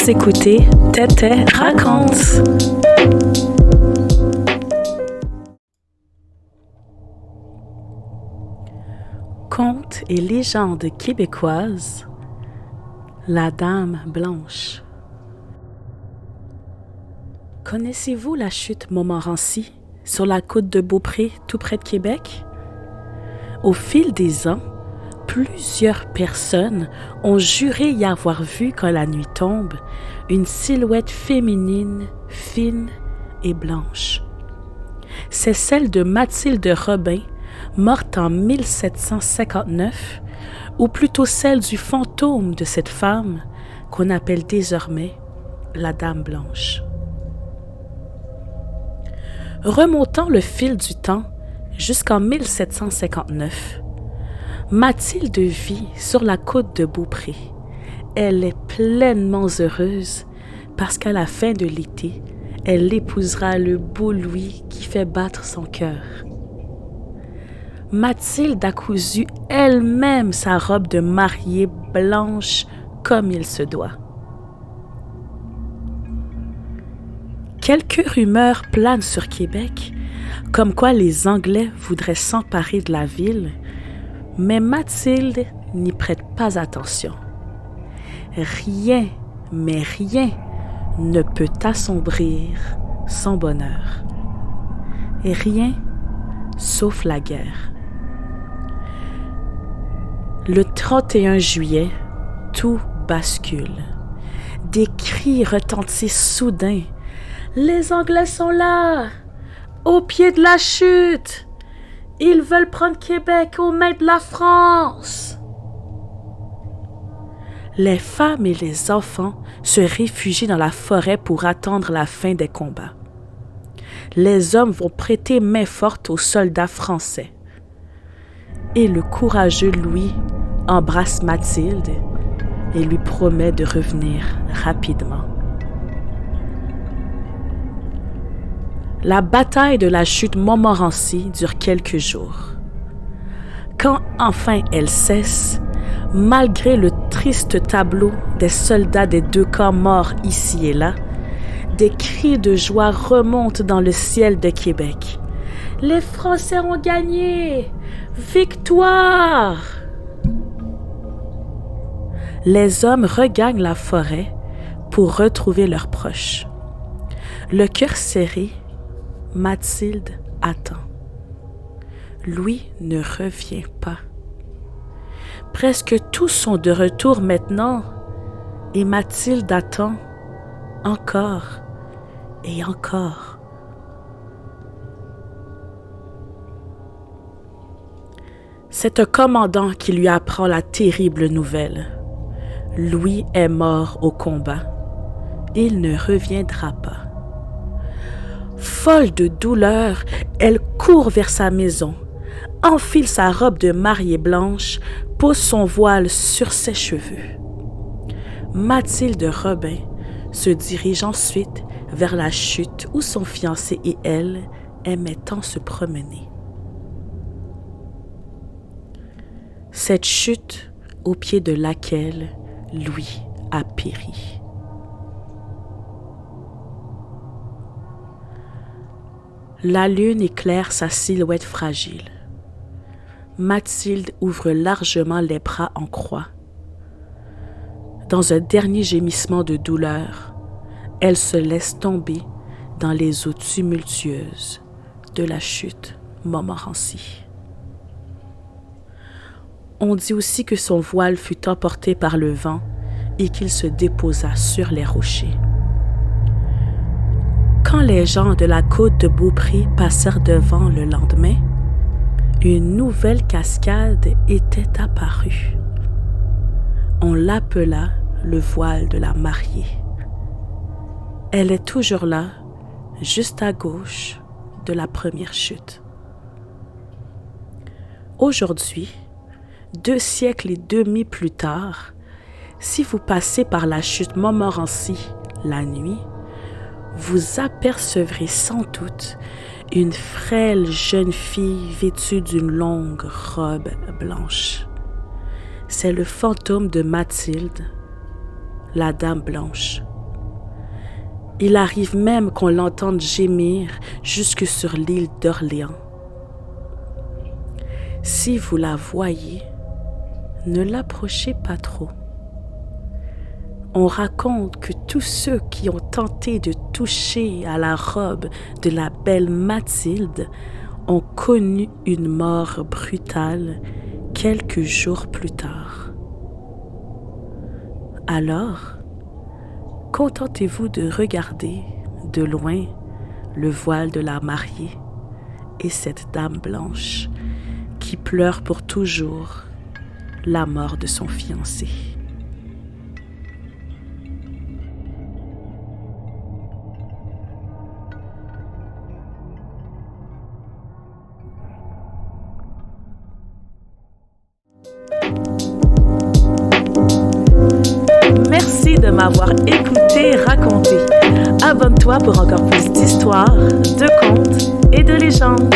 Vous écoutez Tété raconte. Contes et légendes québécoises, la Dame Blanche. Connaissez-vous la chute Montmorency, sur la côte de Beaupré, tout près de Québec? Au fil des ans, plusieurs personnes ont juré y avoir vu, quand la nuit tombe, une silhouette féminine, fine et blanche. C'est celle de Mathilde Robin, morte en 1759, ou plutôt celle du fantôme de cette femme qu'on appelle désormais la Dame Blanche. Remontant le fil du temps jusqu'en 1759, Mathilde vit sur la côte de Beaupré. Elle est pleinement heureuse parce qu'à la fin de l'été, elle épousera le beau Louis qui fait battre son cœur. Mathilde a cousu elle-même sa robe de mariée blanche comme il se doit. Quelques rumeurs planent sur Québec, comme quoi les Anglais voudraient s'emparer de la ville, mais Mathilde n'y prête pas attention. Rien, mais rien, ne peut assombrir son bonheur. Et rien, sauf la guerre. Le 31 juillet, tout bascule. Des cris retentissent soudain. « Les Anglais sont là! Au pied de la chute! Ils veulent prendre Québec aux mains de la France! » Les femmes et les enfants se réfugient dans la forêt pour attendre la fin des combats. Les hommes vont prêter main forte aux soldats français. Et le courageux Louis embrasse Mathilde et lui promet de revenir rapidement. La bataille de la chute Montmorency dure quelques jours. Quand enfin elle cesse, malgré le triste tableau des soldats des deux camps morts ici et là, des cris de joie remontent dans le ciel de Québec. Les Français ont gagné! Victoire! Les hommes regagnent la forêt pour retrouver leurs proches. Le cœur serré, Mathilde attend. Louis ne revient pas. Presque tous sont de retour maintenant et Mathilde attend encore et encore. C'est un commandant qui lui apprend la terrible nouvelle. Louis est mort au combat. Il ne reviendra pas. Folle de douleur, elle court vers sa maison, enfile sa robe de mariée blanche, pose son voile sur ses cheveux. Mathilde Robin se dirige ensuite vers la chute où son fiancé et elle aimaient tant se promener. Cette chute au pied de laquelle Louis a péri. La lune éclaire sa silhouette fragile. Mathilde ouvre largement les bras en croix. Dans un dernier gémissement de douleur, elle se laisse tomber dans les eaux tumultueuses de la chute Montmorency. On dit aussi que son voile fut emporté par le vent et qu'il se déposa sur les rochers. Quand les gens de la côte de Beaupré passèrent devant le lendemain, une nouvelle cascade était apparue. On l'appela le voile de la mariée. Elle est toujours là, juste à gauche de la première chute. Aujourd'hui, 2 siècles et demi plus tard, si vous passez par la chute Montmorency la nuit, vous apercevrez sans doute une frêle jeune fille vêtue d'une longue robe blanche. C'est le fantôme de Mathilde, la Dame Blanche, Il arrive même qu'on l'entende gémir jusque sur l'île d'Orléans. Si vous la voyez, ne l'approchez pas trop. On raconte que tous ceux qui ont tenté de toucher à la robe de la belle Mathilde ont connu une mort brutale quelques jours plus tard. Alors, contentez-vous de regarder de loin le voile de la mariée et cette dame blanche qui pleure pour toujours la mort de son fiancé. Merci de m'avoir écouté raconter. Abonne-toi pour encore plus d'histoires, de contes et de légendes.